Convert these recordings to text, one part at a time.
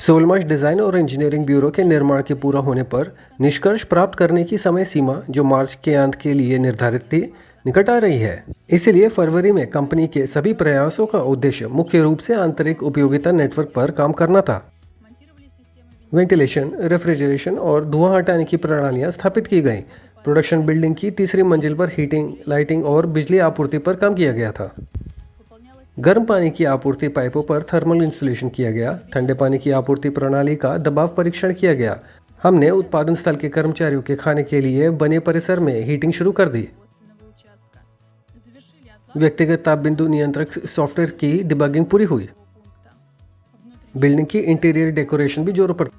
सोलमाश design और engineering bureau के निर्माण के पूरा होने पर निष्कर्ष प्राप्त करने की समय सीमा जो मार्च के अंत के लिए निर्धारित थी निकट आ रही है। इसीलिए फरवरी में कंपनी के सभी प्रयासों का उद्देश्य मुख्य रूप से आंतरिक उपयोगिता नेटवर्क पर काम करना था। वेंटिलेशन, रेफ्रिजरेशन और धुआं हटाने की प्रणालियां स्थापित की गई। प्रोडक्शन बिल्डिंग की तीसरी मंजिल पर हीटिंग, लाइटिंग और बिजली आपूर्ति पर काम किया गया था। गर्म पानी की आपूर्ति पाइपों पर थर्मल इंसुलेशन किया गया। ठंडे पानी की आपूर्ति प्रणाली का दबाव परीक्षण किया गया। हमने उत्पादन स्थल के कर्मचारियों के खाने के लिए बने परिसर में हीटिंग शुरू कर दी। व्यक्तिगत ताप बिंदु नियंत्रक सॉफ्टवेयर की डिबगिंग पूरी हुई। बिल्डिंग की इंटीरियर डेकोरेशन भी जोरों पर।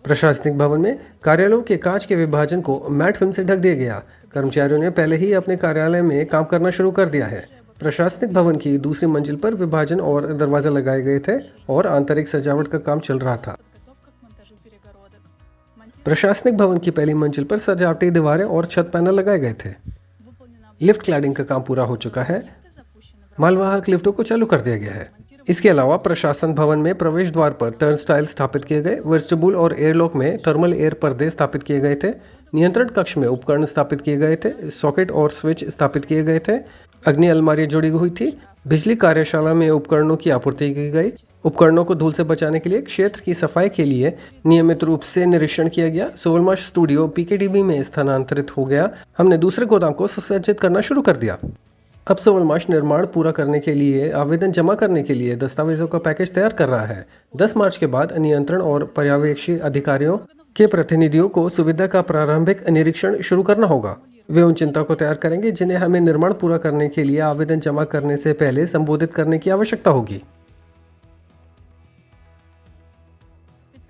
प्रशासनिक भवन में कार्यालयों के कांच के विभाजन को मैट फिल्म से ढक दिया गया। कर्मचारियों ने पहले ही अपने कार्यालय में काम करना शुरू कर दिया है। प्रशासनिक भवन की दूसरी मंजिल पर विभाजन और दरवाजे लगाए गए थे और आंतरिक सजावट का काम चल रहा था। प्रशासनिक भवन की पहली मंजिल पर सजावटी दीवारें और छत पैनल लगाए गए थे। लिफ्ट क्लैडिंग का काम पूरा हो चुका है। मालवाहक लिफ्टों को चालू कर दिया गया है। इसके अलावा प्रशासन भवन में प्रवेश द्वार पर टर्न स्टाइल स्थापित किए गए। वेस्टिब्यूल और एयरलॉक में थर्मल एयर पर्दे स्थापित किए गए थे। नियंत्रण कक्ष में उपकरण स्थापित किए गए थे। सॉकेट और स्विच स्थापित किए गए थे। अग्नि अलमारी जुड़ी हुई थी। बिजली कार्यशाला में उपकरणों की आपूर्ति की गई। उपकरणों को धूल से बचाने के लिए क्षेत्र की सफाई के लिए नियमित रूप से निरीक्षण किया गया। सोलमाश स्टूडियो पीकेडीबी में स्थानांतरित हो गया। हमने दूसरे गोदाम को सुसज्जित करना शुरू कर दिया। अब सोलमाश निर्माण पूरा करने के लिए आवेदन जमा करने के लिए दस्तावेजों का पैकेज तैयार कर रहा है। 10 मार्च के बाद नियंत्रण और पर्यवेक्षी अधिकारियों के प्रतिनिधियों को सुविधा का प्रारंभिक निरीक्षण शुरू करना होगा। वे उन चिंता को तैयार करेंगे जिन्हें हमें निर्माण पूरा करने के लिए आवेदन जमा करने से पहले संबोधित करने की आवश्यकता होगी।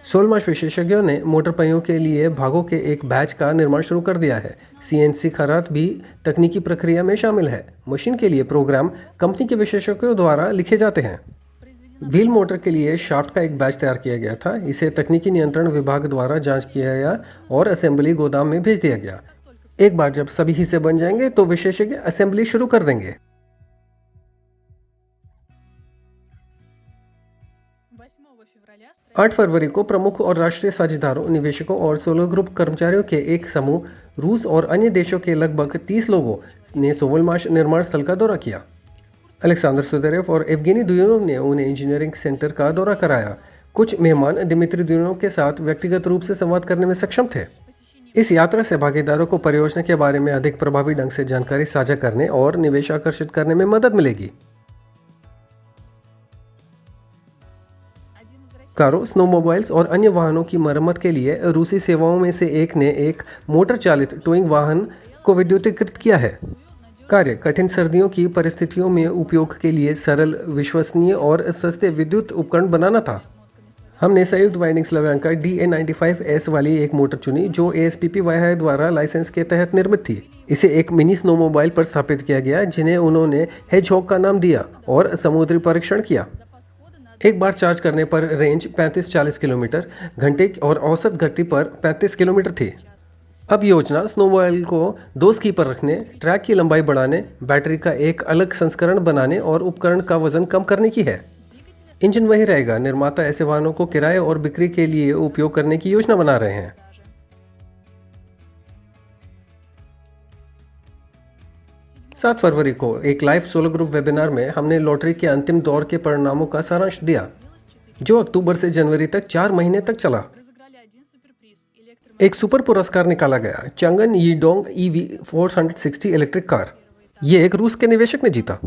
सोलमाश विशेषज्ञों ने मोटर पहियों के लिए भागों के एक बैच का निर्माण शुरू कर दिया है। सीएनसी खराद भी तकनीकी प्रक्रिया में शामिल है। मशीन के लिए प्रोग्राम कंपनी के विशेषज्ञों द्वारा लिखे जाते हैं। व्हील मोटर के लिए शाफ्ट का एक बैच तैयार किया गया था। इसे तकनीकी नियंत्रण विभाग द्वारा जांच किया गया और असेंबली गोदाम में भेज दिया गया। एक बार जब सभी हिस्से बन जाएंगे तो विशेषज्ञ असेंबली शुरू कर देंगे। 8 फरवरी को प्रमुख और राष्ट्रीय साझेदारों, निवेशकों और सोलर ग्रुप कर्मचारियों के एक समूह रूस और अन्य देशों के लगभग 30 लोगों ने सोलमाश निर्माण स्थल का दौरा किया। अलेक्सांडर सुदेरेव और एवगेनी दुयोनोव ने उन्हें इंजीनियरिंग सेंटर का दौरा कराया। कुछ मेहमान दिमित्री दुयोनोव के साथ व्यक्तिगत रूप से संवाद करने में सक्षम थे। इस यात्रा से भागीदारों को परियोजना के बारे में अधिक प्रभावी ढंग से जानकारी साझा करने और निवेश आकर्षित करने में मदद मिलेगी। कारों, स्नोमोबाइल्स और अन्य वाहनों की मरम्मत के लिए रूसी सेवाओं में से एक ने एक मोटर चालित टोइंग वाहन को विद्युतीकृत किया है। कार्य कठिन सर्दियों की परिस्थितियों में उपयोग के लिए सरल, विश्वसनीय और सस्ते विद्युत उपकरण बनाना था। हमने संयुक्त वाइंडिंग स्लवेंका DA95S वाली एक मोटर चुनी जो ASPP द्वारा लाइसेंस के तहत निर्मित थी। इसे एक मिनी स्नोमोबाइल पर स्थापित किया गया जिन्हें उन्होंने हेजहॉग का नाम दिया और समुद्री परीक्षण किया। एक बार चार्ज करने पर रेंज 35-40 किलोमीटर घंटे और औसत गति पर 35 किलोमीटर थी। अब योजना स्नोमोबाइल को 2 स्की पर रखने, ट्रैक की लंबाई बढ़ाने, बैटरी का एक अलग संस्करण बनाने और उपकरण का वजन कम करने की है। इंजन वही रहेगा। निर्माता ऐसे वाहनों को किराए और बिक्री के लिए उपयोग करने की योजना बना रहे हैं। 7 फरवरी को एक लाइव सोलर ग्रुप वेबिनार में हमने लॉटरी के अंतिम दौर के परिणामों का सारांश दिया जो अक्टूबर से जनवरी तक 4 महीने तक चला। एक सुपर पुरस्कार निकाला गया, चंगन यीडोंग EV 460 इलेक्ट्रिक कार। ये एक रूस के निवेशक ने जीता।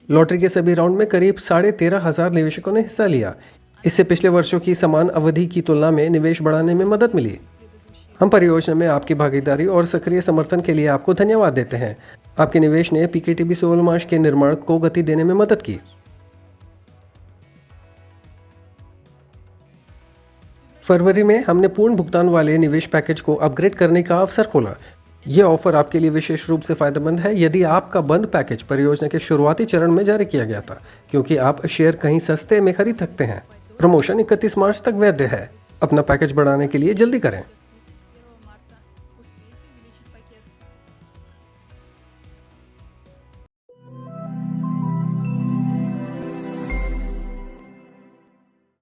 लॉटरी के सभी राउंड में करीब 13,500 निवेशकों ने हिस्सा लिया। इससे पिछले वर्षों की समान अवधि की तुलना में निवेश बढ़ाने में मदद मिली। हम परियोजना में आपकी भागीदारी और सक्रिय समर्थन के लिए आपको धन्यवाद देते हैं। आपके निवेश ने पीकेटीबी सोलमाश के निर्माण को गति देने में मदद की। फरवरी में हमने पूर्ण भुगतान वाले निवेश पैकेज को अपग्रेड करने का अवसर खोला। यह ऑफर आपके लिए विशेष रूप से फायदेमंद है यदि आपका बंद पैकेज परियोजना के शुरुआती चरण में जारी किया गया था, क्योंकि आप शेयर कहीं सस्ते में खरीद सकते हैं। प्रमोशन 31 मार्च तक वैध है। अपना पैकेज बढ़ाने के लिए जल्दी करें।